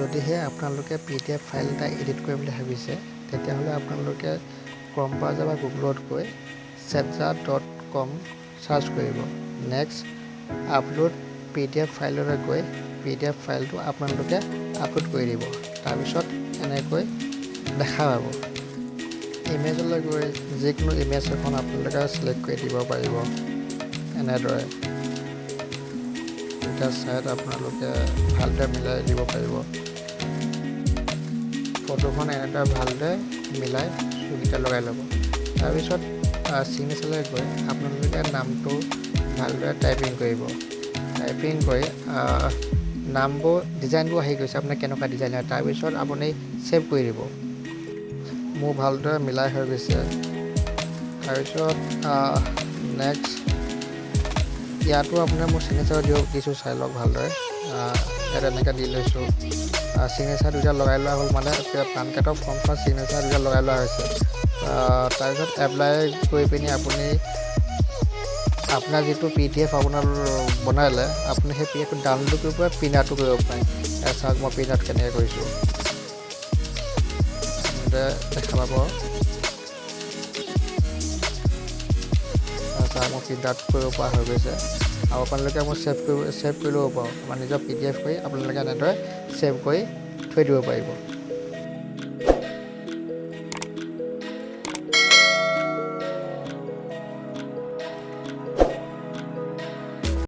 যদিহে আপোনালোকে PDF file এটা এডিট কৰিম বুলি ভাবিছে তেতিয়াহ'লে আপোনালোকে ক্ৰম ব্ৰাউজাৰ বা গুগলত গৈ sejda.com চাৰ্চ কৰিব। নেক্সট আপলোড PDF ফাইললৈ গৈ PDF ফাইলটো আপোনালোকে আপলোড কৰি দিব। তাৰপিছত এনেকৈ দেখা পাব। ইমেজলৈ গৈ যিকোনো ইমেজ এখন আপোনালোকে চিলেক্ট কৰি দিব পাৰিব। এনেদৰে দুটা চাইড আপোনালোকে ভালদৰে মিলাই দিব পাৰিব। ফটোখন এনেদৰে ভালদৰে মিলাই চুকিটা লগাই ল'ব। তাৰপিছত চিগনেচাৰলৈ গৈ আপোনালোকে নামটো ভালদৰে টাইপিং কৰিব। টাইপিং কৰি নামবোৰ ডিজাইনবোৰ আহি গৈছে আপোনাৰ কেনেকুৱা ডিজাইন হয়। তাৰপিছত আপুনি ছেভ কৰি দিব। মোৰ ভালদৰে মিলাই হৈ গৈছে। তাৰপিছত নেক্সট ইয়াতো আপোনাৰ মোৰ চিগনেচাৰ দিছোঁ চাই লওক ভালদৰে। ইয়াত এনেকৈ দি লৈছোঁ। চিগনেচাৰ দুটা লগাই লোৱা হ'ল মানে পান কাৰ্ডৰ ফৰ্মখন চিগনেচাৰ দুটা লগাই লোৱা হৈছে। তাৰপিছত এপ্লাই কৰি পিনি আপুনি আপোনাৰ যিটো PDF আপোনাৰ বনালে আপুনি সেই PDFটো ডাউনলোড কৰিব পাৰে, প্ৰিণ্ট আউটো কৰিব পাৰে। চাওক মই প্ৰিণ্ট আউট কেনেকৈ কৰিছোঁ দেখা পাব। চাওক মই প্ৰিণ্ট আউট কৰিব পৰা হৈ গৈছে। আৰু আপোনালোকে মই ছেভ কৰি ল'ব পাৰোঁ। আমাৰ নিজৰ PDF কৰি আপোনালোকে এনেদৰে ছেভ কৰি থৈ দিব পাৰিব।